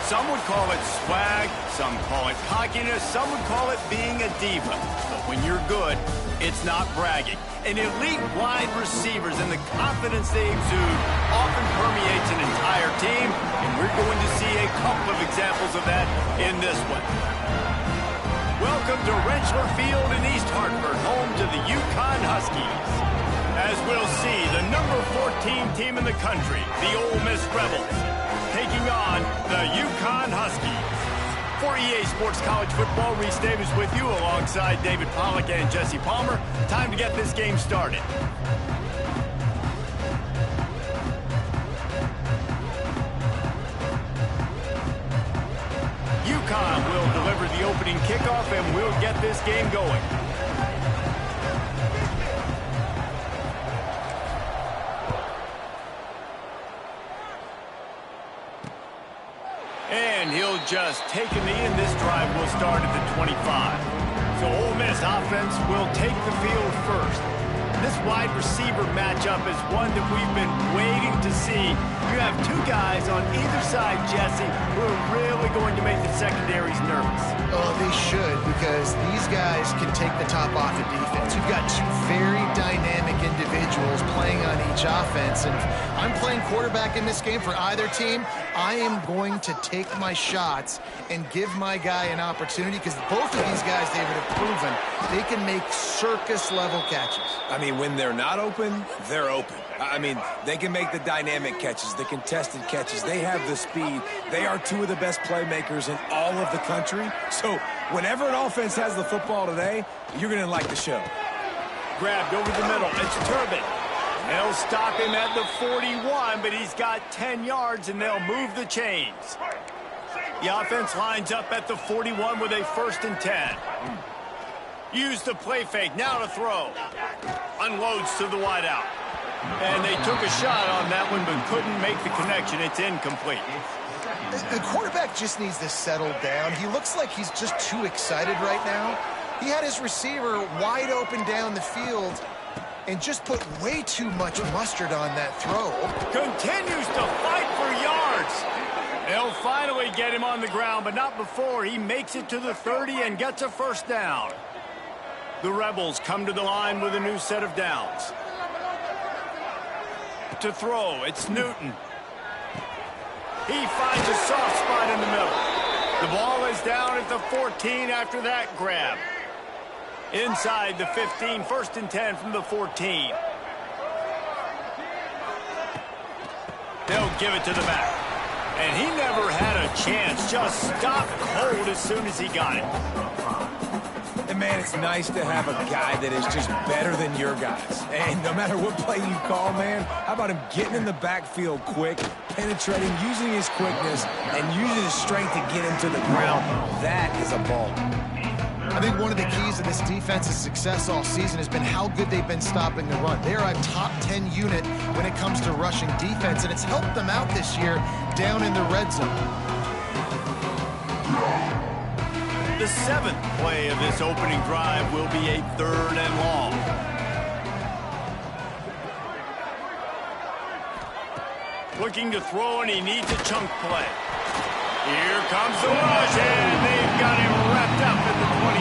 Some would call it swag, some call it cockiness, some would call it being a diva. But when you're good, it's not bragging. An elite wide receivers and the confidence they exude often permeates an entire team, and we're going to see a couple of examples of that in this one. Welcome to Rentschler Field in East Hartford, home to the UConn Huskies. As we'll see, the number 14 team in the country, the Ole Miss Rebels, taking on the UConn Huskies. For EA Sports College Football, Reese Davis with you alongside David Pollack and Jesse Palmer. Time to get this game started. UConn will deliver the opening kickoff and we'll get this game going. And he'll just take a knee, and this drive will start at the 25. So Ole Miss offense will take the field first. This wide receiver matchup is one that we've been waiting to see. You have two guys on either side, Jesse, who are really going to make the secondaries nervous. Oh, they should, because these guys can take the top off the defense. You've got two very dynamic individuals playing on each offense, and if I'm playing quarterback in this game for either team, I am going to take my shots and give my guy an opportunity, because both of these guys, David, have proven they can make circus-level catches. I mean, when they're not open, they're open. I mean, they can make the dynamic catches, the contested catches. They have the speed. They are two of the best playmakers in all of the country. So whenever an offense has the football today, you're going to like the show. Grabbed over the middle. It's Turbin. They'll stop him at the 41, but he's got 10 yards, and they'll move the chains. The offense lines up at the 41 with a 1st and 10. Use the play fake. Now to throw. Unloads to the wideout. And they took a shot on that one, but couldn't make the connection. It's incomplete. The quarterback just needs to settle down. He looks like he's just too excited right now. He had his receiver wide open down the field and just put way too much mustard on that throw. Continues to fight for yards. They'll finally get him on the ground, but not before he makes it to the 30 and gets a 1st down. The Rebels come to the line with a new set of downs. To throw, it's Newton. He finds a soft spot in the middle. The ball is down at the 14 after that grab. Inside the 15, 1st and 10 from the 14. They'll give it to the back. And he never had a chance, just stopped cold as soon as he got it. And, man, it's nice to have a guy that is just better than your guys. And no matter what play you call, man, how about him getting in the backfield quick, penetrating, using his quickness, and using his strength to get him to the ground. That is a ball. I think one of the keys to this defense's success all season has been how good they've been stopping the run. They are a top 10 unit when it comes to rushing defense, and it's helped them out this year down in the red zone. The 7th play of this opening drive will be a 3rd and long. Looking to throw, and he needs a chunk play. Here comes the rush, and they've got him wrapped up at the 28.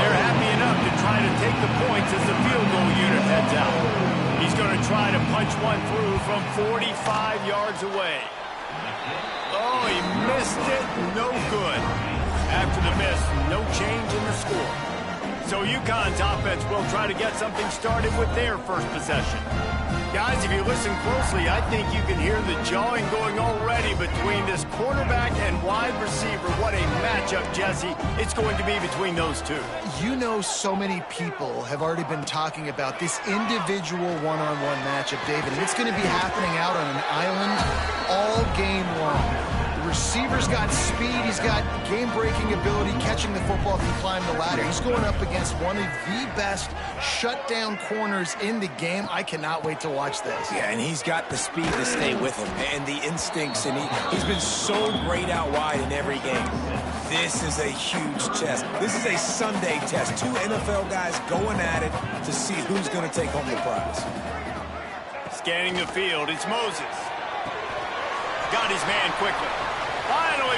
They're happy enough to try to take the points as the field goal unit heads out. He's going to try to punch one through from 45 yards away. Oh, he missed it. No good. After the miss, no change in the score. So UConn's offense will try to get something started with their first possession. Guys, if you listen closely, I think you can hear the jawing going already between this quarterback and wide receiver. What a matchup, Jesse, it's going to be between those two. You know, so many people have already been talking about this individual one-on-one matchup, David, and it's going to be happening out on an island all game long. Receiver's got speed, he's got game-breaking ability, catching the football, can climb the ladder. He's going up against one of the best shutdown corners in the game. I cannot wait to watch this. Yeah, and he's got the speed to stay with him and the instincts, and he's been so great out wide in every game. This is a huge test. This is a Sunday test. Two NFL guys going at it to see who's going to take home the prize. Scanning the field, it's Moses. Got his man quickly.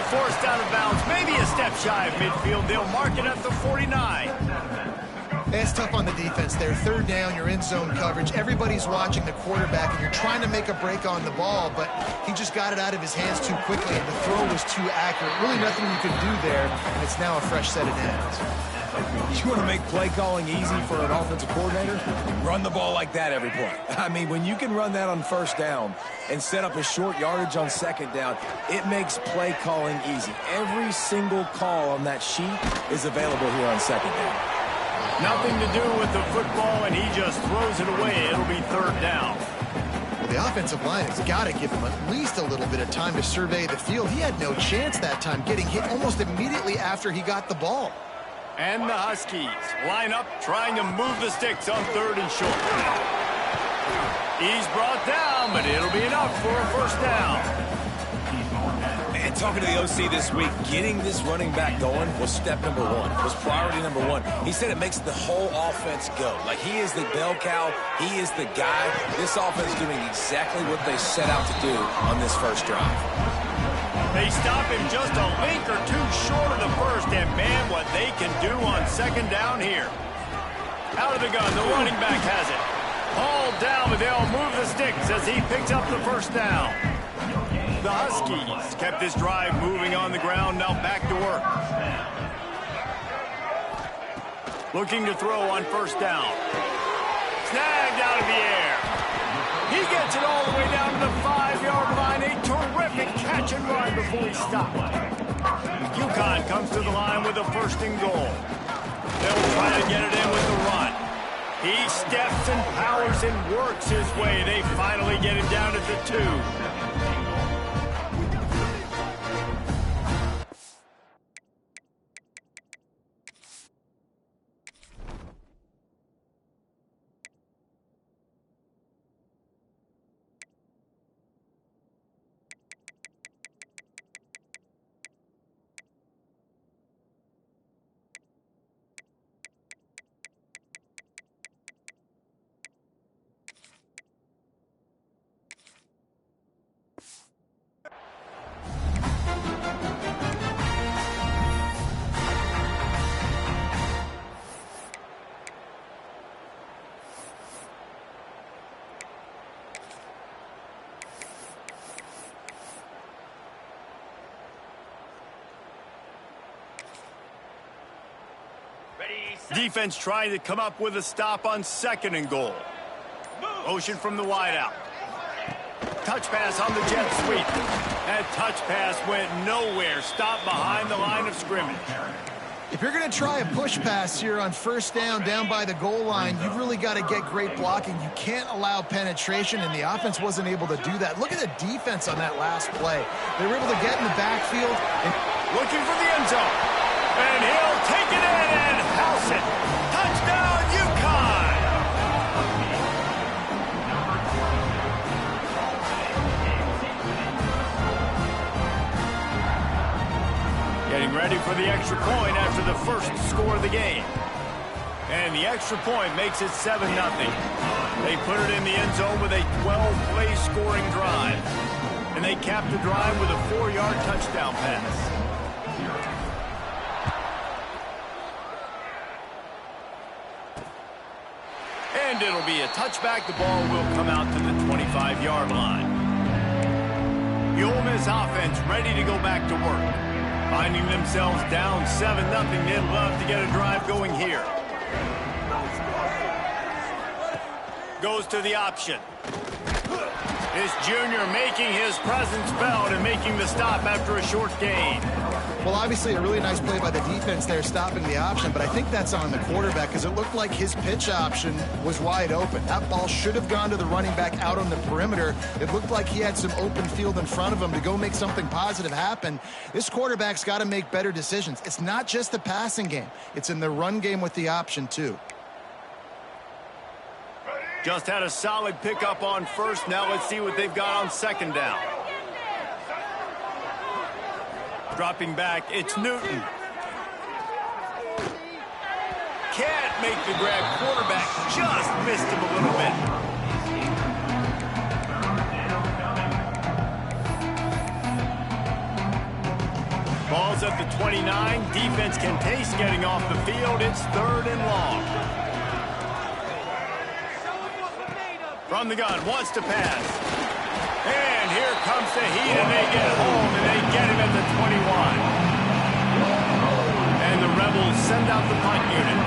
forced out of bounds, maybe a step shy of midfield. They'll mark it at the 49. It's tough on the defense there. Third down, you're in zone coverage. Everybody's watching the quarterback, and you're trying to make a break on the ball, but he just got it out of his hands too quickly, and the throw was too accurate. Really nothing you could do there, and it's now a fresh set of downs. You want to make play calling easy for an offensive coordinator? Run the ball like that every play. I mean, when you can run that on first down and set up a short yardage on second down, it makes play calling easy. Every single call on that sheet is available here on second down. Nothing to do with the football, and he just throws it away. It'll be third down. Well, the offensive line has got to give him at least a little bit of time to survey the field. He had no chance that time, getting hit almost immediately after he got the ball. And the Huskies line up, trying to move the sticks on third and short. He's brought down, but it'll be enough for a first down. Man, talking to the OC this week, getting this running back going was step number one, was priority number one. He said it makes the whole offense go. Like, he is the bell cow, he is the guy. This offense is doing exactly what they set out to do on this first drive. They stop him just a link or two short of the first, and man, what they can do on second down here. Out of the gun, the running back has it. Hauled down, but they'll move the sticks as he picks up the first down. The Huskies kept this drive moving on the ground, now back to work. Looking to throw on first down. Snagged out of the air. He gets it all the way down to the 5-yard line. A terrific catch and run before he stopped. UConn comes to the line with a first and goal. They'll try to get it in with the run. He steps and powers and works his way. They finally get him down at the 2. Defense trying to come up with a stop on second and goal. Motion from the wideout. Touch pass on the jet sweep. That touch pass went nowhere. Stopped behind the line of scrimmage. If you're going to try a push pass here on first down by the goal line, you've really got to get great blocking. You can't allow penetration, and the offense wasn't able to do that. Look at the defense on that last play. They were able to get in the backfield. And looking for the end zone. And he'll take it in and house it. Touchdown, UConn! Getting ready for the extra point after the first score of the game. And the extra point makes it 7-0. They put it in the end zone with a 12-play scoring drive. And they capped the drive with a 4-yard touchdown pass. And it'll be a touchback. The ball will come out to the 25-yard line. The Ole Miss offense ready to go back to work. Finding themselves down 7-0. They'd love to get a drive going here. Goes to the option. This junior making his presence felt and making the stop after a short gain. Well, obviously a really nice play by the defense there, stopping the option, but I think that's on the quarterback because it looked like his pitch option was wide open. That ball should have gone to the running back out on the perimeter. It looked like he had some open field in front of him to go make something positive happen. This quarterback's got to make better decisions. It's not just the passing game. It's in the run game with the option, too. Just had a solid pickup on first. Now let's see what they've got on second down. Dropping back, it's Newton. Can't make the grab. Quarterback just missed him a little bit. Ball's at the 29. Defense can taste getting off the field. It's 3rd and long. From the gun, wants to pass. And here comes the heat, and they get home, and they get him at the 21. And the Rebels send out the punt unit.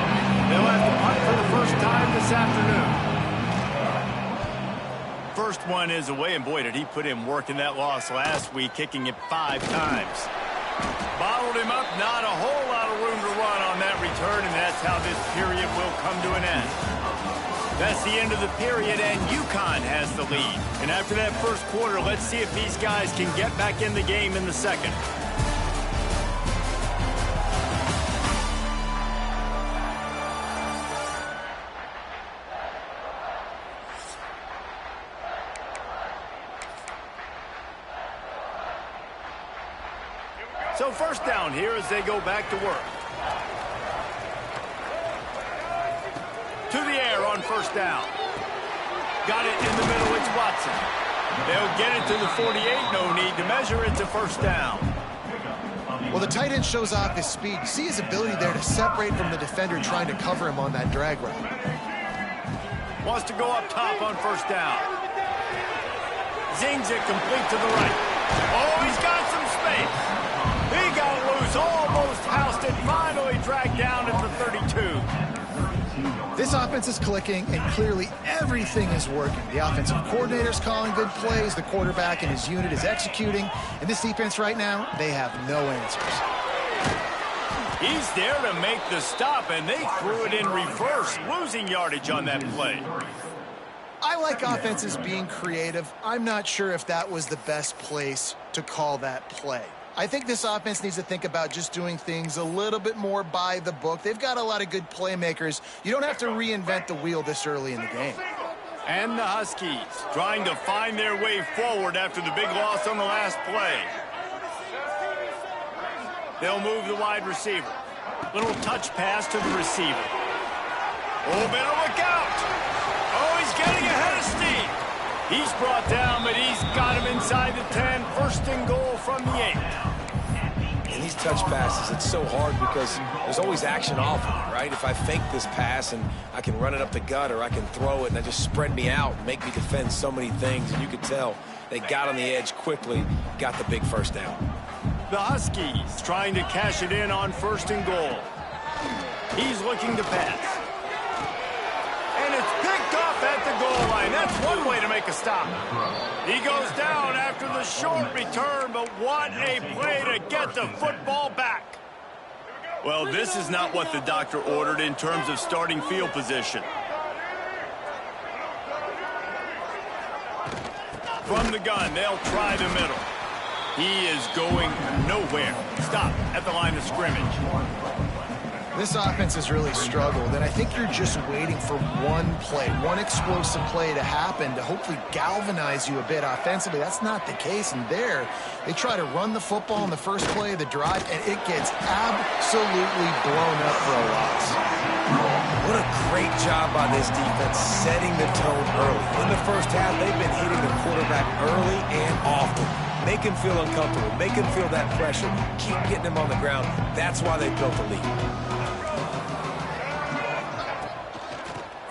They'll have to punt for the first time this afternoon. First one is away, and boy, did he put in work in that loss last week, kicking it 5 times. Bottled him up, not a whole lot of room to run on that return, and that's how this period will come to an end. That's the end of the period, and UConn has the lead. And after that first quarter, let's see if these guys can get back in the game in the second. So first down here as they go back to work. To the air on first down. Got it in the middle, it's Watson. They'll get it to the 48, no need to measure, it's a first down. Well, the tight end shows off his speed. You see his ability there to separate from the defender trying to cover him on that drag route. Wants to go up top on first down. Zings it complete to the right. Oh, he's got some space. He got loose, almost housed it, finally dragged down at the 32. This offense is clicking, and clearly everything is working. The offensive coordinator's calling good plays, the quarterback and his unit is executing, and this defense right now, they have no answers. He's there to make the stop, and they threw it in reverse, losing yardage on that play. I like offenses being creative. I'm not sure if that was the best place to call that play. I think this offense needs to think about just doing things a little bit more by the book. They've got a lot of good playmakers. You don't have to reinvent the wheel this early in the game. And the Huskies trying to find their way forward after the big loss on the last play. They'll move the wide receiver. Little touch pass to the receiver. Oh, better look out. Oh, he's getting ahead of steam. He's brought down, but he's got him inside the 10. First and goal from the 8. And these touch passes, it's so hard because there's always action off of it, right? If I fake this pass and I can run it up the gut, or I can throw it and I just spread me out and make me defend so many things, and you could tell they got on the edge quickly, got the big first down. The Huskies trying to cash it in on first and goal. He's looking to pass. And it's picked off at the goal line. That's one way to make a stop. He goes down after the short return, but what a play to get the football back. Well, this is not what the doctor ordered in terms of starting field position. From the gun, they'll try the middle. He is going nowhere. Stop at the line of scrimmage. This offense has really struggled, and I think you're just waiting for one play, one explosive play to happen to hopefully galvanize you a bit offensively. That's not the case, and there they try to run the football in the first play of the drive, and it gets absolutely blown up for a loss. What a great job by this defense setting the tone early. In the first half, they've been hitting the quarterback early and often. Make him feel uncomfortable. Make him feel that pressure. Keep getting him on the ground. That's why they built the lead.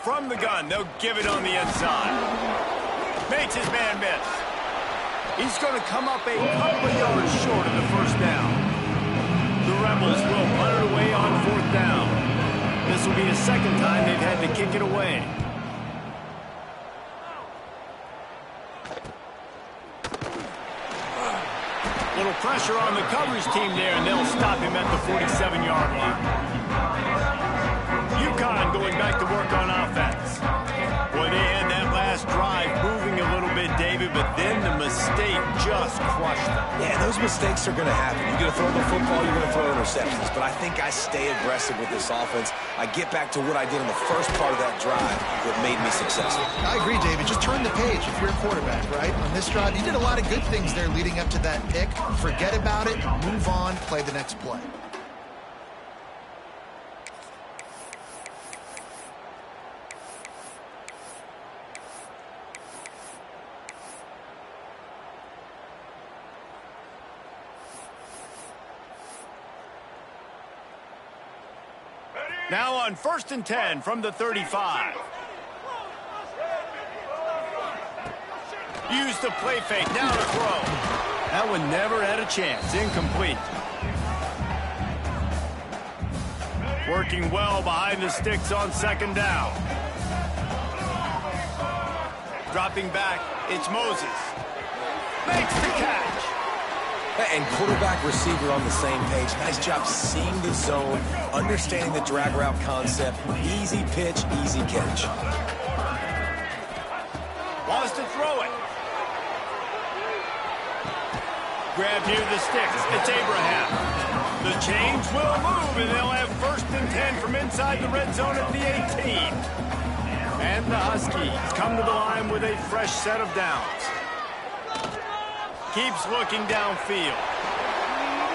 From the gun, they'll give it on the inside. Makes his man miss. He's going to come up a couple of yards short of the first down. The Rebels will punt it away on fourth down. This will be the second time they've had to kick it away. Little pressure on the coverage team there, and they'll stop him at the 47-yard line. UConn going back to work on offense. Boy, they had that last drive moving a little bit, David, but then the mistake just crushed them. Yeah, those mistakes are going to happen. You're going to throw the football, you're going to throw interceptions. But I think I stay aggressive with this offense. I get back to what I did in the first part of that drive that made me successful. I agree, David. Just turn the page if you're a quarterback, right? On this drive, you did a lot of good things there leading up to that pick. Forget about it, move on, play the next play. Now on 1st and 10 from the 35. Use the play fake, now to throw. That one never had a chance, incomplete. Working well behind the sticks on 2nd down. Dropping back, it's Moses. Makes the catch. And quarterback, receiver on the same page. Nice job seeing the zone, understanding the drag route concept. Easy pitch, easy catch. Wants to throw it. Grab near the sticks. It's Abraham. The chains will move, and they'll have 1st and 10 from inside the red zone at the 18. And the Huskies come to the line with a fresh set of downs. Keeps looking downfield.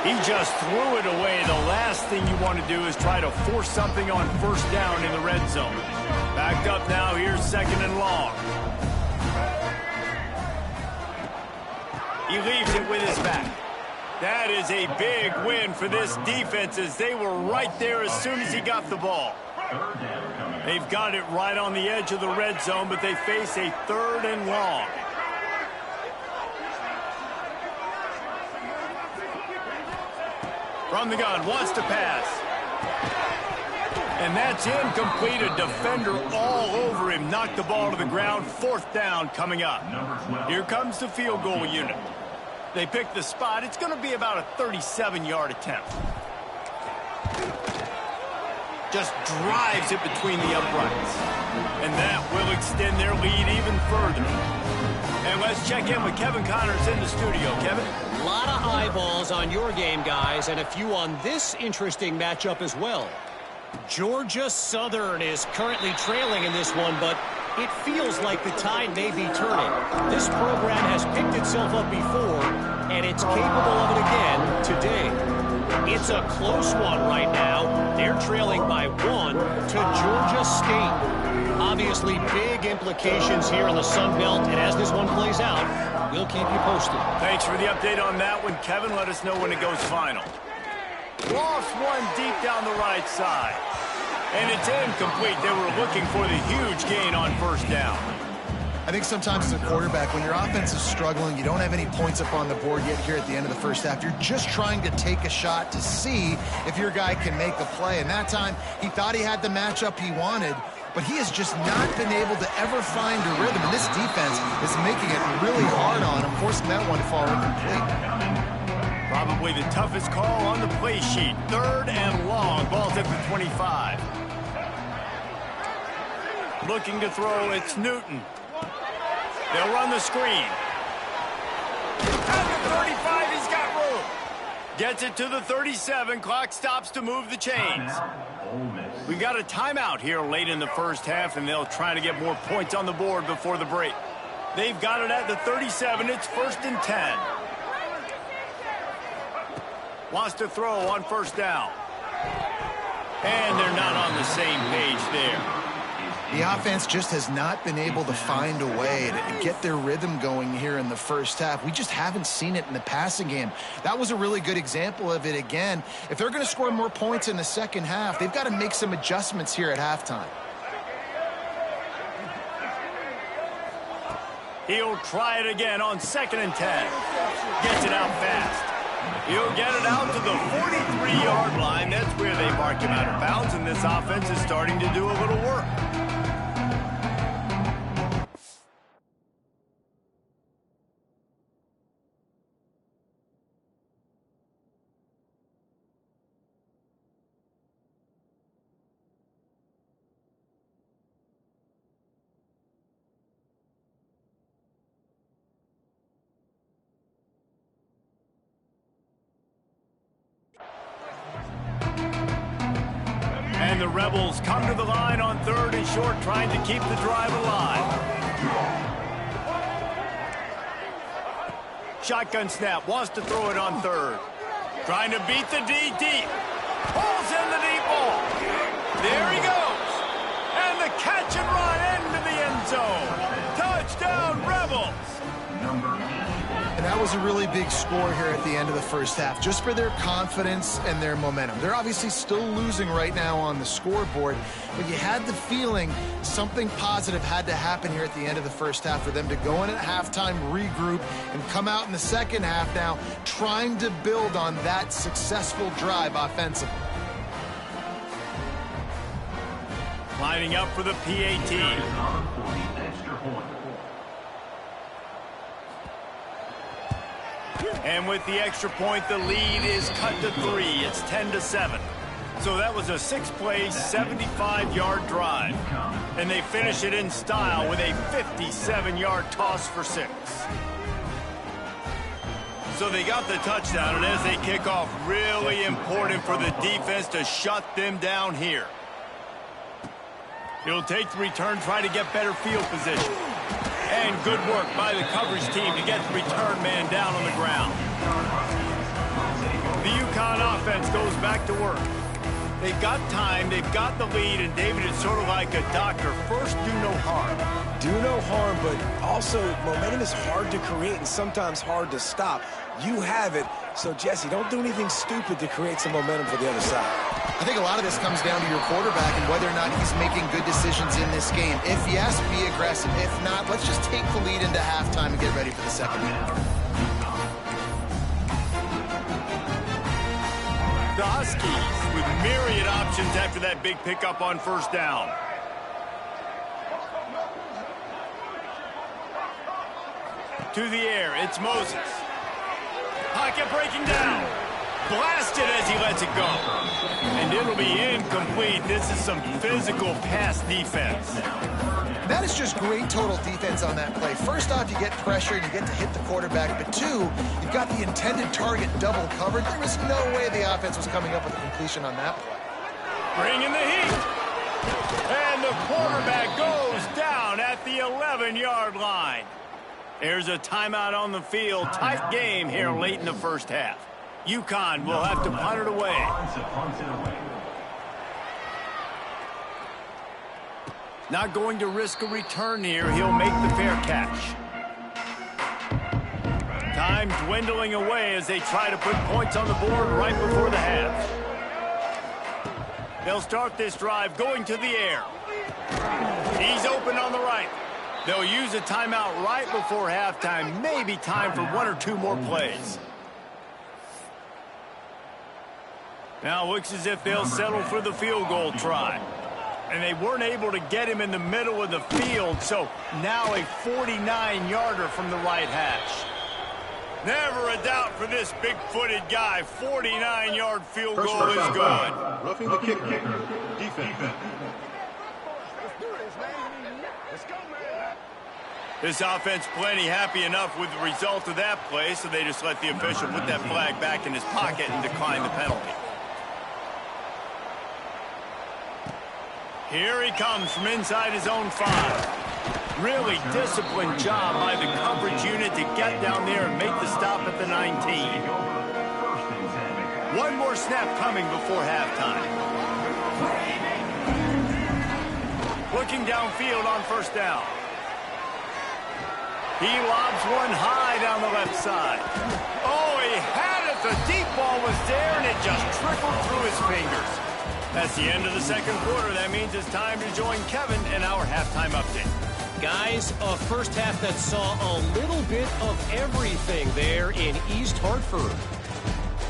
He just threw it away. The last thing you want to do is try to force something on 1st down in the red zone. Backed up now, here's 2nd and long. He leaves it with his back. That is a big win for this defense as they were right there as soon as he got the ball. They've got it right on the edge of the red zone, but they face a 3rd and long. From the gun, wants to pass. And that's incomplete. A defender all over him. Knocked the ball to the ground. 4th down coming up. Here comes the field goal unit. They pick the spot. It's going to be about a 37-yard attempt. Just drives it between the uprights. And that will extend their lead even further. And let's check in with Kevin Connors in the studio. Kevin? A lot of eyeballs on your game, guys, and a few on this interesting matchup as well. Georgia Southern is currently trailing in this one, but it feels like the tide may be turning. This program has picked itself up before, and it's capable of it again today. It's a close one right now. They're trailing by 1 to Georgia State. Obviously, big implications here in the Sun Belt, and as this one plays out, we'll keep you posted. Thanks for the update on that one, Kevin. Let us know when it goes final. Lost one deep down the right side. And it's incomplete. They were looking for the huge gain on 1st down. I think sometimes as a quarterback, when your offense is struggling, you don't have any points up on the board yet here at the end of the 1st half. You're just trying to take a shot to see if your guy can make a play. And that time, he thought he had the matchup he wanted, but he has just not been able to ever find a rhythm. And this defense is making it really hard on him, forcing that one to fall incomplete. Probably the toughest call on the play sheet. 3rd and long. Ball's at the 25. Looking to throw, it's Newton. They'll run the screen. At the 35, he's got room. Gets it to the 37. Clock stops to move the chains. We've got a timeout here late in the 1st half, and they'll try to get more points on the board before the break. They've got it at the 37. It's 1st and 10. Wants to throw on 1st down. And they're not on the same page there. The offense just has not been able to find a way to get their rhythm going here in the 1st half. We just haven't seen it in the passing game. That was a really good example of it again. If they're going to score more points in the 2nd half, they've got to make some adjustments here at halftime. He'll try it again on 2nd and 10. Gets it out fast. He'll get it out to the 43-yard line. That's where they mark him out of bounds, and this offense is starting to do a little work. And the Rebels come to the line on 3rd and short, trying to keep the drive alive. Shotgun snap, wants to throw it on 3rd. Trying to beat the D deep. Pulls in the deep ball. There he goes. And the catch and run into the end zone. Touchdown, Rebels. And And that was a really big score here at the end of the first half, just for their confidence and their momentum. They're obviously still losing right now on the scoreboard, but you had the feeling something positive had to happen here at the end of the first half for them to go in at halftime, regroup, and come out in the second half now trying to build on that successful drive offensively. Lining up for the PAT. And with the extra point, the lead is cut to 3. It's 10-7. So that was a 6-play, 75-yard drive. And they finish it in style with a 57-yard toss for 6. So they got the touchdown, and as they kick off, really important for the defense to shut them down here. It'll take the return, try to get better field position. And good work by the coverage team to get the return man down on the ground. The UConn offense goes back to work. They've got time, they've got the lead, and David, it's sort of like a doctor. First, do no harm. Do no harm, but also momentum is hard to create and sometimes hard to stop. You have it, so Jesse, don't do anything stupid to create some momentum for the other side. I think a lot of this comes down to your quarterback and whether or not he's making good decisions in this game. If yes, be aggressive. If not, let's just take the lead into halftime and get ready for the second half. The Huskies with myriad options after that big pickup on first down. To the air, it's Moses. Pocket breaking down. Blasted as he lets it go. And it'll be incomplete. This is some physical pass defense. That is just great total defense on that play. First off, you get pressure and you get to hit the quarterback. But two, you've got the intended target double covered. There was no way the offense was coming up with a completion on that play. Bringing the heat. And the quarterback goes down at the 11-yard line. There's a timeout on the field. Tight game here late in the first half. UConn will have to punt it away. Not going to risk a return here. He'll make the fair catch. Time dwindling away as they try to put points on the board right before the half. They'll start this drive going to the air. He's open on the right. They'll use a timeout right before halftime. Maybe time for 1 or 2 more plays. Now it looks as if they'll settle for the field goal try. And they weren't able to get him in the middle of the field, so now a 49-yarder from the right hash. Never a doubt for this big-footed guy. 49-yard field goal is good. Roughing the kicker. Defense. This offense plenty happy enough with the result of that play, so they just let the official put that flag back in his pocket and decline the penalty. Here he comes from inside his own 5. Really disciplined job by the coverage unit to get down there and make the stop at the 19. One more snap coming before halftime. Looking downfield on first down. He lobs one high down the left side. Oh, he had it. The deep ball was there, and it just trickled through his fingers. That's the end of the second quarter. That means it's time to join Kevin in our halftime update. Guys, a first half that saw a little bit of everything there in East Hartford.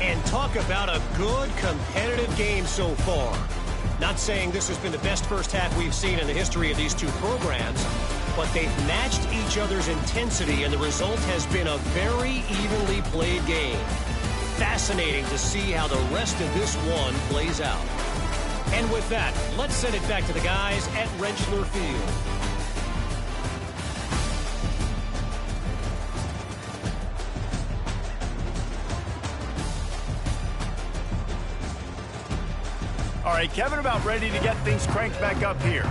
And talk about a good competitive game so far. Not saying this has been the best first half we've seen in the history of these two programs, but they've matched each other's intensity, and the result has been a very evenly played game. Fascinating to see how the rest of this one plays out. And with that, let's send it back to the guys at Regler Field. All right, Kevin, about ready to get things cranked back up here.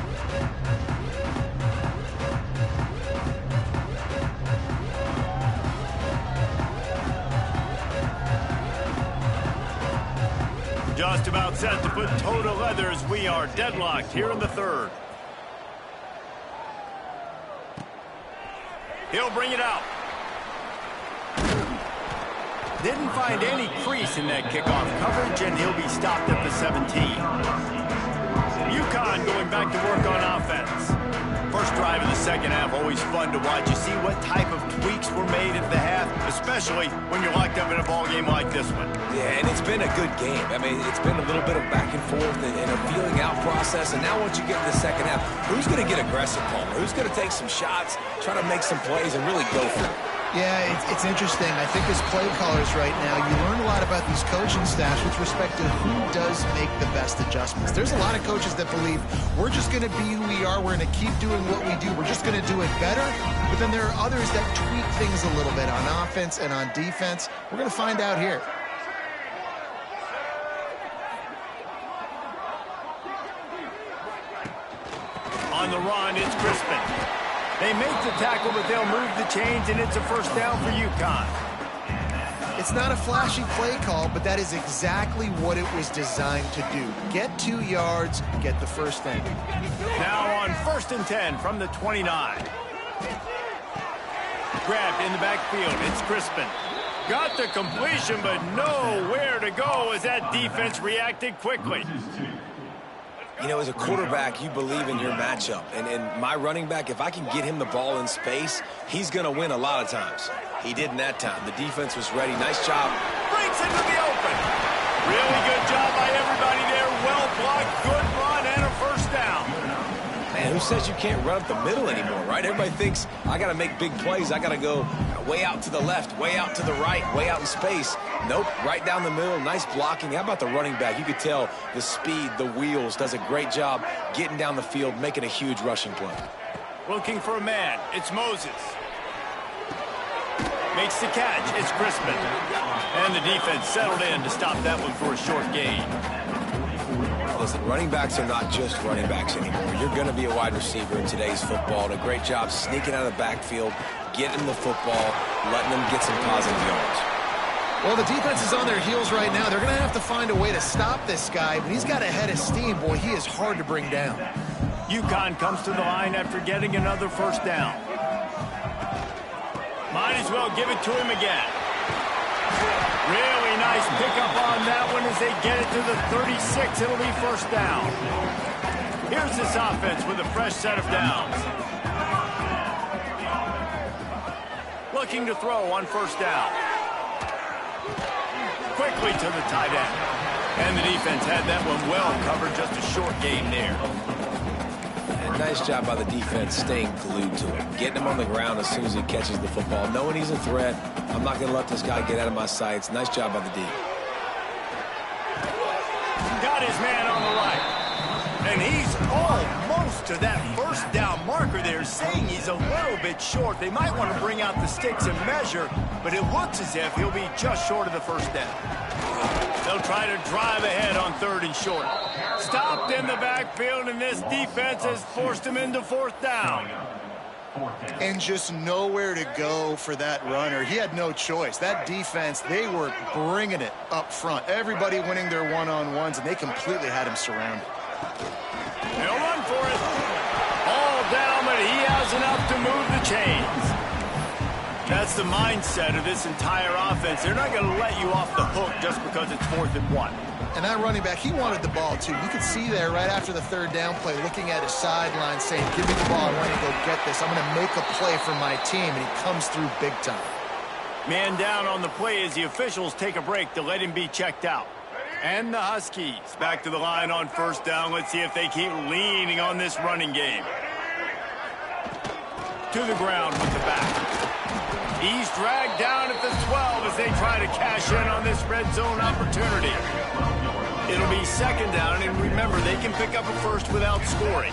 Just about set to put toe to leather as we are deadlocked here in the third. He'll bring it out. Didn't find any crease in that kickoff coverage, and he'll be stopped at the 17. UConn going back to work on offense. First drive of the second half, always fun to watch. You see what type of tweaks were made at the half, especially when you're locked up in a ball game like this one. Yeah, and it's been a good game. I mean, it's been a little bit of back and forth and a feeling out process. And now once you get in the second half, who's going to get aggressive, Palmer? Who's going to take some shots, try to make some plays, and really go for it? Yeah, it's interesting. I think as play callers right now, you learn a lot about these coaching staffs with respect to who does make the best adjustments. There's a lot of coaches that believe we're just going to be who we are. We're going to keep doing what we do. We're just going to do it better. But then there are others that tweak things a little bit on offense and on defense. We're going to find out here. On the run, it's Crispin. They make the tackle, but they'll move the chains, and it's a first down for UConn. It's not a flashy play call, but that is exactly what it was designed to do. Get 2 yards, get the first down. Now on 1st and 10 from the 29. Grabbed in the backfield, it's Crispin. Got the completion, but nowhere to go as that defense reacted quickly. You know, as a quarterback, you believe in your matchup. And my running back, if I can get him the ball in space, he's going to win a lot of times. He did in that time. The defense was ready. Nice job. Breaks into the open. Really good job by everybody there. Well blocked, good run, and a first down. Man, who says you can't run up the middle anymore, right? Everybody thinks I got to make big plays. I got to go way out to the left, way out to the right, way out in space. Nope, right down the middle. Nice blocking. How about the running back? You could tell the speed, the wheels, does a great job getting down the field, making a huge rushing play. Looking for a man. It's Moses. Makes the catch. It's Crispin. And the defense settled in to stop that one for a short gain. Listen, running backs are not just running backs anymore. You're going to be a wide receiver in today's football. And a great job sneaking out of the backfield, getting the football, letting them get some positive yards. Well, the defense is on their heels right now. They're going to have to find a way to stop this guy. But he's got a head of steam. Boy, he is hard to bring down. UConn comes to the line after getting another first down. Might as well give it to him again. Really nice pickup on that one as they get it to the 36. It'll be first down. Here's this offense with a fresh set of downs. Looking to throw on first down. Quickly to the tight end. And the defense had that one well covered, just a short gain there. And nice job by the defense staying glued to him. Getting him on the ground as soon as he catches the football. Knowing he's a threat, I'm not going to let this guy get out of my sights. Nice job by the D. Got his man on the right. And he's almost to that first down marker there, saying he's a little bit short. They might want to bring out the sticks and measure, but it looks as if he'll be just short of the first down. They'll try to drive ahead on 3rd and short. Stopped in the backfield, and this defense has forced him into 4th down. And just nowhere to go for that runner. He had no choice. That defense, they were bringing it up front. Everybody winning their one-on-ones, and they completely had him surrounded. They'll run for it. All down, but he has enough to move the chains. That's the mindset of this entire offense. They're not going to let you off the hook just because it's 4th and 1. And that running back, he wanted the ball, too. You could see there right after the 3rd down play, looking at his sideline, saying, give me the ball. I want to go get this. I'm going to make a play for my team. And he comes through big time. Man down on the play as the officials take a break to let him be checked out. And the Huskies back to the line on first down. Let's see if they keep leaning on this running game. To the ground with the back. He's dragged down at the 12 as they try to cash in on this red zone opportunity. It'll be 2nd down, and remember, they can pick up a first without scoring.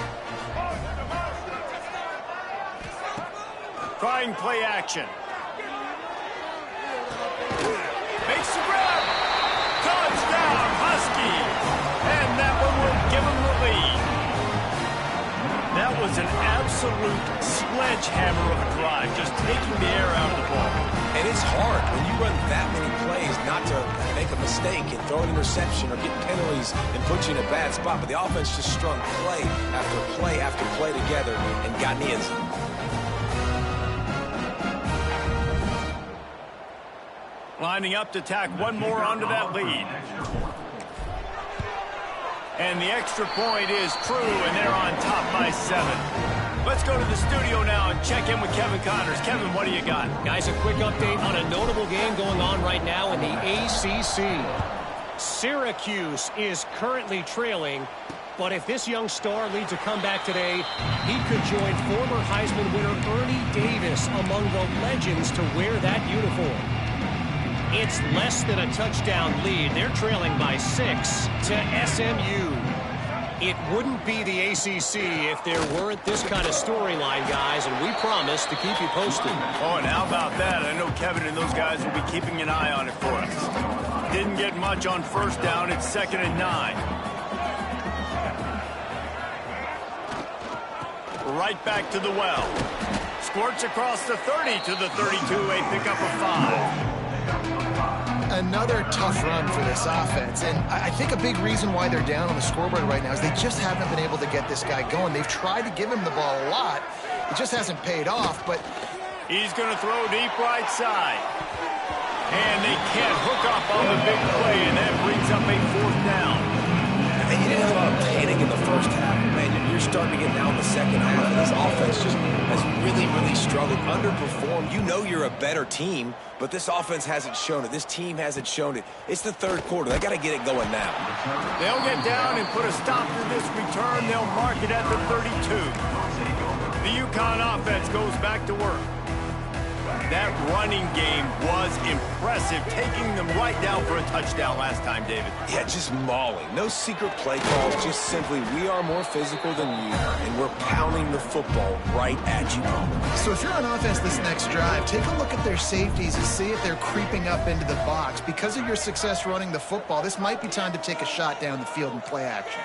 Trying play action. Makes the grab. Touchdown, Huskies. And that one will give them the lead. That was an absolute sledgehammer of a drive, just taking the air out of the ball. And it's hard when you run that many plays not to make a mistake and throw an interception or get penalties and put you in a bad spot. But the offense just strung play after play after play together and got in the end zone. Lining up to tack one more onto that lead. And the extra point is true, and they're on top by 7. Let's go to the studio now and check in with Kevin Connors. Kevin, what do you got? Guys, a quick update on a notable game going on right now in the ACC. Syracuse is currently trailing, but if this young star leads a comeback today, he could join former Heisman winner Ernie Davis among the legends to wear that uniform. It's less than a touchdown lead. They're trailing by 6 to SMU. It wouldn't be the ACC if there weren't this kind of storyline, guys, and we promise to keep you posted. Oh, and how about that? I know Kevin and those guys will be keeping an eye on it for us. Didn't get much on first down. It's 2nd and 9. Right back to the well. Squirts across the 30 to the 32. A pickup of 5. Another tough run for this offense, and I think a big reason why they're down on the scoreboard right now is they just haven't been able to get this guy going. They've tried to give him the ball a lot. It just hasn't paid off, but he's going to throw deep right side. And they can't hook up on the big play, and that brings up a 4th down. And you didn't have a lot of panic in the first half. Man, you're starting to get down the second half, and this offense just has really, really struggled, underperformed. You know you're a better team, but this offense hasn't shown it. This team hasn't shown it. It's the 3rd quarter. They got to get it going now. They'll get down and put a stop to this return. They'll mark it at the 32. The UConn offense goes back to work. That running game was impressive, taking them right down for a touchdown last time, David. Yeah, just mauling. No secret play calls, just simply we are more physical than you, and we're pounding the football right at you. So if you're on offense this next drive, take a look at their safeties and see if they're creeping up into the box. Because of your success running the football, this might be time to take a shot down the field and play action.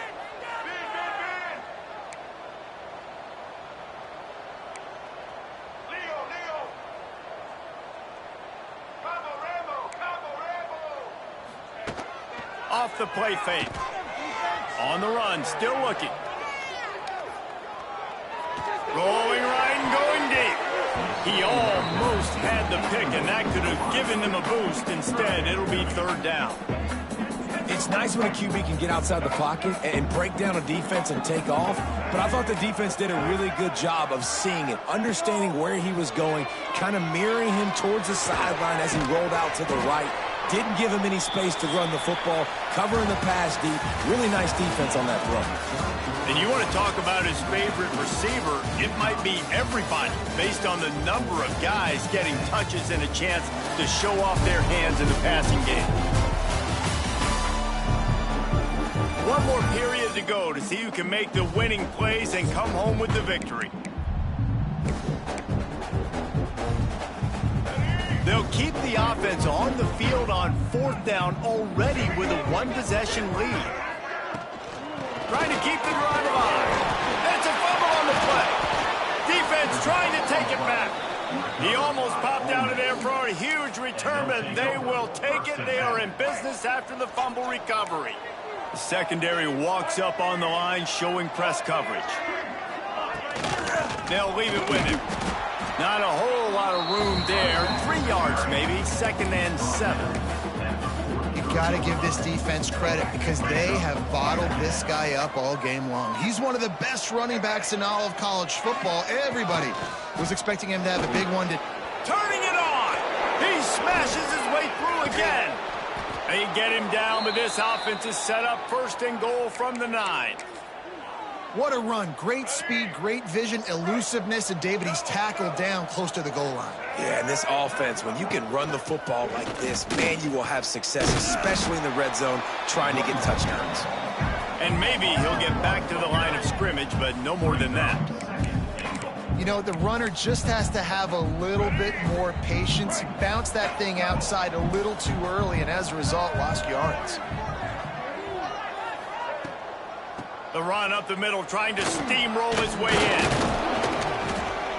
Off the play fake. On the run, still looking. Going right and going deep. He almost had the pick, and that could have given them a boost. Instead, it'll be 3rd down. It's nice when a QB can get outside the pocket and break down a defense and take off, but I thought the defense did a really good job of seeing it, understanding where he was going, kind of mirroring him towards the sideline as he rolled out to the right. Didn't give him any space to run the football, covering the pass deep. Really nice defense on that throw. And you want to talk about his favorite receiver, it might be everybody, based on the number of guys getting touches and a chance to show off their hands in the passing game. One more period to go to see who can make the winning plays and come home with the victory. They'll keep the offense on the field on 4th down already with a 1-possession lead. Trying to keep the drive alive. That's a fumble on the play. Defense trying to take it back. He almost popped out of there for a huge return, but they will take it. They are in business after the fumble recovery. The secondary walks up on the line, showing press coverage. They'll leave it with him. Not a whole lot of room there. 3 yards maybe. 2nd and 7. You got to give this defense credit because they have bottled this guy up all game long. He's one of the best running backs in all of college football. Everybody was expecting him to have a big one. Turning it on. He smashes his way through again. They get him down, but this offense is set up 1st and goal from the 9. What a run. Great speed, great vision, elusiveness, and David, he's tackled down close to the goal line. Yeah, and this offense, when you can run the football like this, man, you will have success, especially in the red zone, trying to get touchdowns. And maybe he'll get back to the line of scrimmage, but no more than that. You know, the runner just has to have a little bit more patience. He bounced that thing outside a little too early, and as a result, lost yards. The run up the middle, trying to steamroll his way in.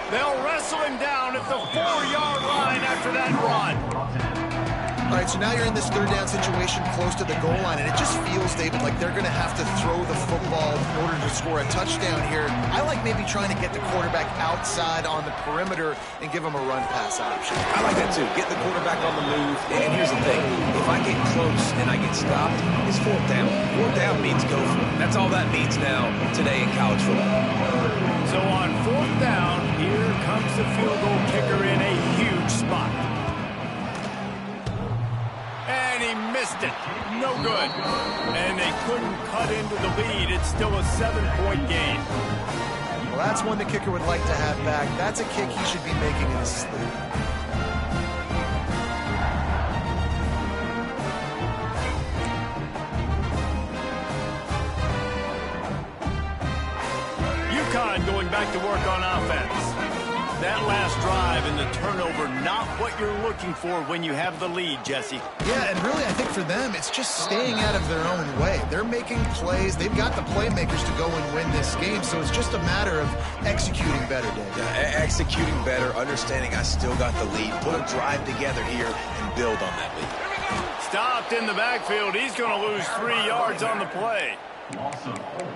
They'll wrestle him down at the 4-yard line after that run. All right, so now you're in this third down situation close to the goal line, and it just feels, David, like they're going to have to throw the football in order to score a touchdown here. I like maybe trying to get the quarterback outside on the perimeter and give him a run-pass option. I like that, too. Get the quarterback on the move. And here's the thing. If I get close and I get stopped, it's fourth down. Fourth down means go for it. That's all that means now today in college football. So on fourth down, here comes the field goal kicker in a huge spot. And he missed it. No good. And they couldn't cut into the lead. It's still a 7-point game. Well, that's one the kicker would like to have back. That's a kick he should be making in his sleep. UConn going back to work on offense. That last drive and the turnover, not what you're looking for when you have the lead, Jesse. Yeah, and really I think for them, it's just staying out of their own way. They're making plays. They've got the playmakers to go and win this game, so it's just a matter of executing better, Dave. Yeah, executing better, understanding I still got the lead. Put a drive together here and build on that lead. Stopped in the backfield. He's going to lose 3 yards on the play.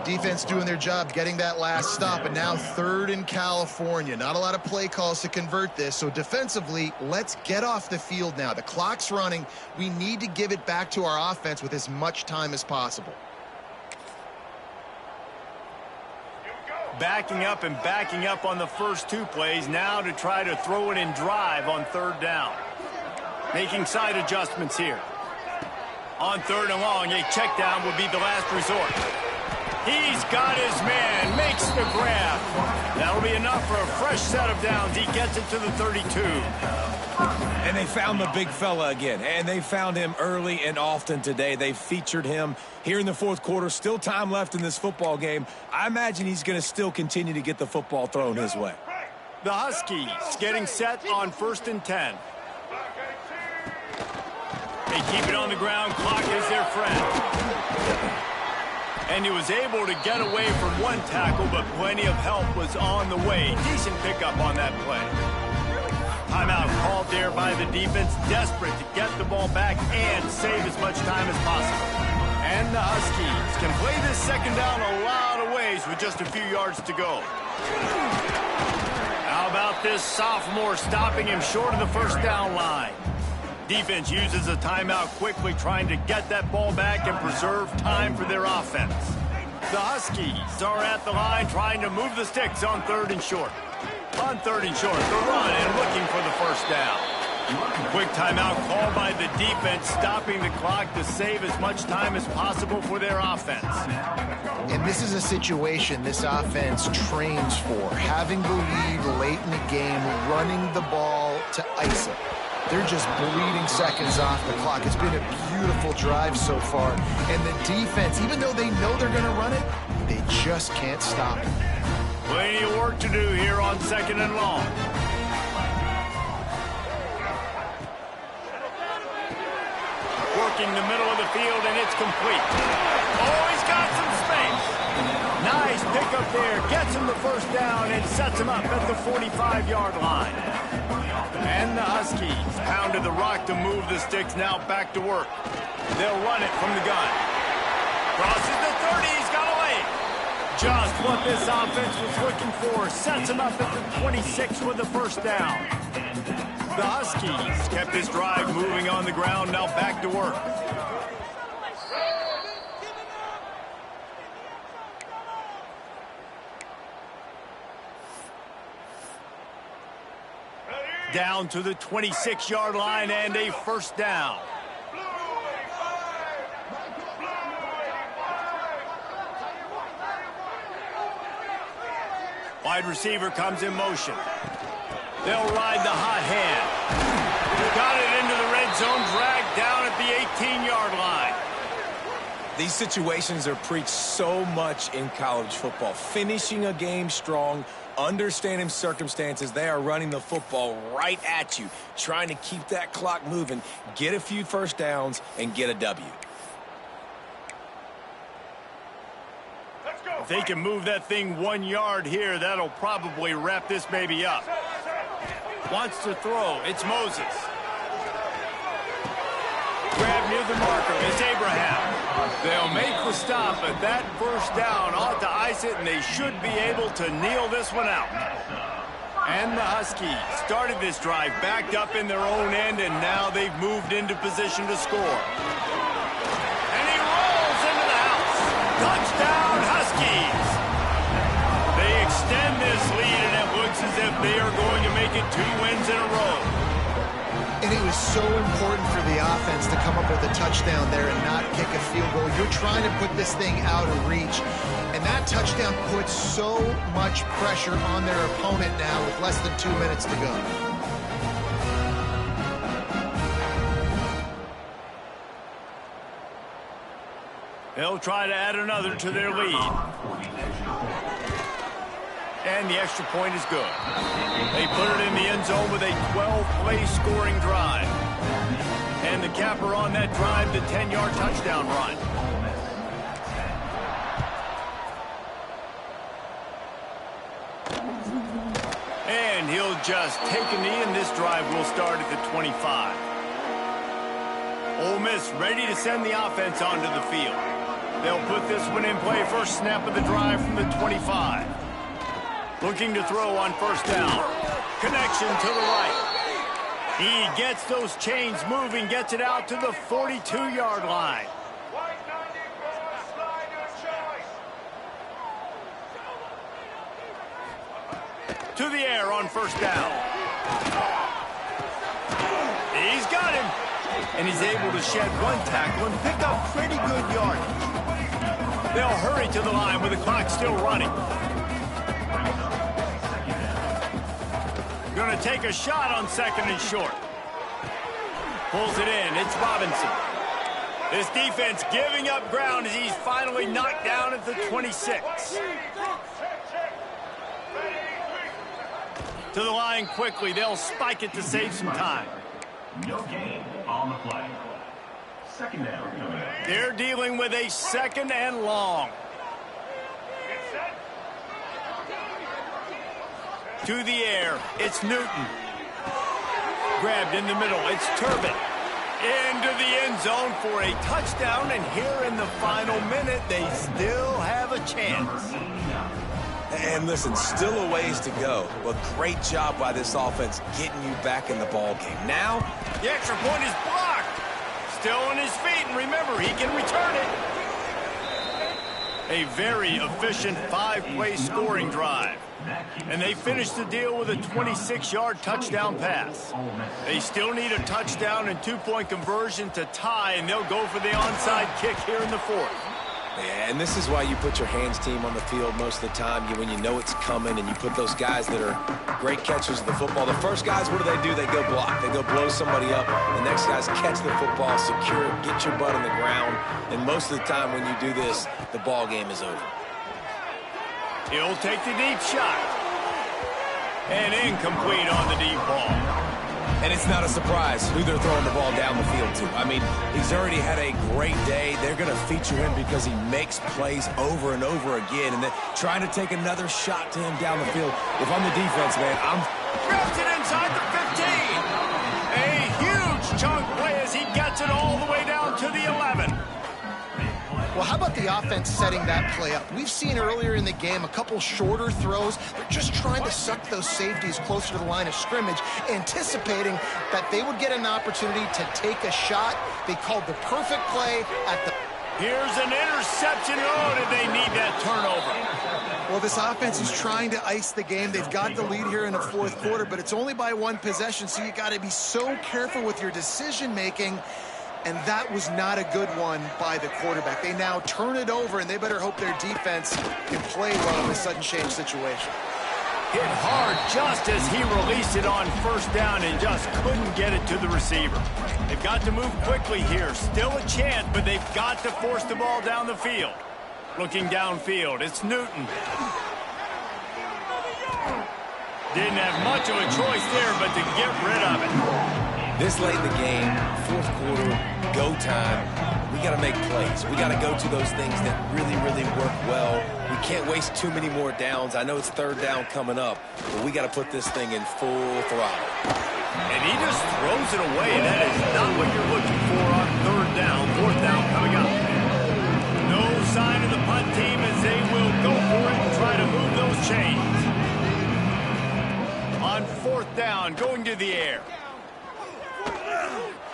Defense doing their job getting that last stop, and now third in California. Not a lot of play calls to convert this, so defensively, let's get off the field now. The clock's running. We need to give it back to our offense with as much time as possible. Backing up and backing up on the first 2 plays, now to try to throw it in drive on third down. Making side adjustments here. On third and long, a check down would be the last resort. He's got his man, makes the grab. That'll be enough for a fresh set of downs. He gets it to the 32. And they found the big fella again, and they found him early and often today. They featured him here in the fourth quarter. Still time left in this football game. I imagine he's going to still continue to get the football thrown his way. The Huskies getting set on 1st and 10. They keep it on the ground. Clock is their friend. And he was able to get away from one tackle, but plenty of help was on the way. Decent pickup on that play. Timeout called there by the defense, desperate to get the ball back and save as much time as possible. And the Huskies can play this second down a lot of ways with just a few yards to go. How about this sophomore stopping him short of the first down line? Defense uses a timeout quickly, trying to get that ball back and preserve time for their offense. The Huskies are at the line trying to move the sticks on third and short. On third and short, the run and looking for the first down. Quick timeout called by the defense, stopping the clock to save as much time as possible for their offense. And this is a situation this offense trains for. Having the lead late in the game, running the ball to ice it. They're just bleeding seconds off the clock. It's been a beautiful drive so far. And the defense, even though they know they're going to run it, they just can't stop it. Plenty of work to do here on 2nd and long. Working the middle of the field, and it's complete. Oh, he's got some space. Nice pickup there. Gets him the first down and sets him up at the 45-yard line. And the Huskies pounded the rock to move the sticks, now back to work. They'll run it from the gun. Crosses the 30, he's got away. Just what this offense was looking for. Sets him up at the 26 with the first down. The Huskies kept this drive moving on the ground, now back to work. Down to the 26-yard line and a first down. Wide receiver comes in motion. They'll ride the hot hand. Got it into the red zone, dragged down at the 18-yard line. These situations are preached so much in college football. Finishing a game strong, understanding circumstances. They are running the football right at you, trying to keep that clock moving, get a few first downs, and get a W. If they can move that thing 1 yard here, that'll probably wrap this baby up. Wants to throw. It's Moses. the marker. It's Abraham. They'll make the stop, but that first down ought to ice it, and they should be able to kneel this one out. And the Huskies started this drive backed up in their own end, and now they've moved into position to score. And he rolls into the house. Touchdown, Huskies! They extend this lead, and it looks as if they are going to make it 2 wins in a row. And it was so important for the offense to come up with a touchdown there and not kick a field goal. You're trying to put this thing out of reach. And that touchdown puts so much pressure on their opponent now with less than 2 minutes to go. They'll try to add another to their lead. And the extra point is good. They put it in the end zone with a 12-play scoring drive. And the capper on that drive, the 10-yard touchdown run. And he'll just take a knee, and this drive will start at the 25. Ole Miss ready to send the offense onto the field. They'll put this one in play first snap of the drive from the 25. Looking to throw on first down. Connection to the right. He gets those chains moving, gets it out to the 42-yard line. To the air on first down. He's got him. And he's able to shed one tackle and pick up pretty good yardage. They'll hurry to the line with the clock still running. Going to take a shot on second and short. Pulls it in. It's Robinson. This defense giving up ground as he's finally knocked down at the 26. To the line quickly. They'll spike it to save some time. No gain on the play. Second down. They're dealing with a second and long. To the air. It's Newton. Grabbed in the middle. It's Turbin. Into the end zone for a touchdown. And here in the final minute, they still have a chance. And listen, still a ways to go, but great job by this offense getting you back in the ball game. Now, the extra point is blocked. Still on his feet, and remember, he can return it. A very efficient 5-play scoring drive. And they finished the deal with a 26-yard touchdown pass. They still need a touchdown and 2-point conversion to tie, and they'll go for the onside kick here in the fourth. Yeah, and this is why you put your hands team on the field most of the time when you know it's coming, and you put those guys that are great catchers of the football. The first guys, what do? They go block. They go blow somebody up. The next guys catch the football, secure it, get your butt on the ground. And most of the time when you do this, the ball game is over. He'll take the deep shot. And incomplete on the deep ball. And it's not a surprise who they're throwing the ball down the field to. I mean, he's already had a great day. They're going to feature him because he makes plays over and over again. And they're trying to take another shot to him down the field. If I'm the defense, man, grabs it inside the 15. A huge chunk play as he gets it all the way down to the 11. Well, how about the offense setting that play up? We've seen earlier in the game a couple shorter throws. They're just trying to suck those safeties closer to the line of scrimmage, anticipating that they would get an opportunity to take a shot. They called the perfect play at the... Here's an interception. Oh, did they need that turnover? Well, this offense is trying to ice the game. They've got the lead here in the fourth quarter, but it's only by one possession, so you got to be so careful with your decision-making. And that was not a good one by the quarterback. They now turn it over, and they better hope their defense can play well in this sudden change situation. Hit hard just as he released it on first down and just couldn't get it to the receiver. They've got to move quickly here. Still a chance, but they've got to force the ball down the field. Looking downfield, it's Newton. Didn't have much of a choice there, but to get rid of it. This late in the game, fourth quarter, go time, we got to make plays. We got to go to those things that really, really work well. We can't waste too many more downs. I know it's third down coming up, but we got to put this thing in full throttle. And he just throws it away. That is not what you're looking for on third down. into the air.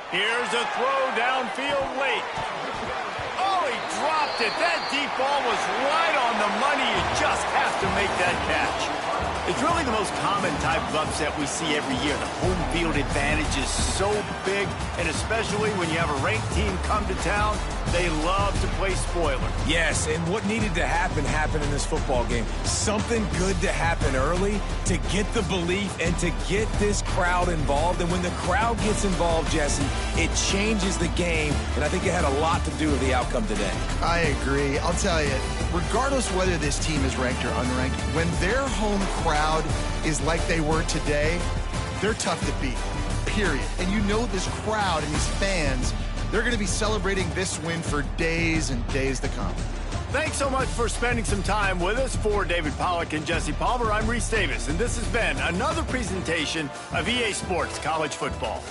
Here's a throw downfield late. Oh, he dropped it. That deep ball was right on the money. You just have to make that catch. It's really the most common type of upset we see every year. The home field advantage is so big, and especially when you have a ranked team come to town, they love to play spoiler. Yes, and what needed to happen happened in this football game. Something good to happen early to get the belief and to get this crowd involved. And when the crowd gets involved, Jesse, it changes the game, and I think it had a lot to do with the outcome today. I agree. I'll tell you, regardless whether this team is ranked or unranked, when their home crowd is like they were today, they're tough to beat, period. And you know this crowd and these fans, they're going to be celebrating this win for days and days to come. Thanks so much for spending some time with us. For David Pollack and Jesse Palmer, I'm Reese Davis, and this has been another presentation of EA Sports College Football.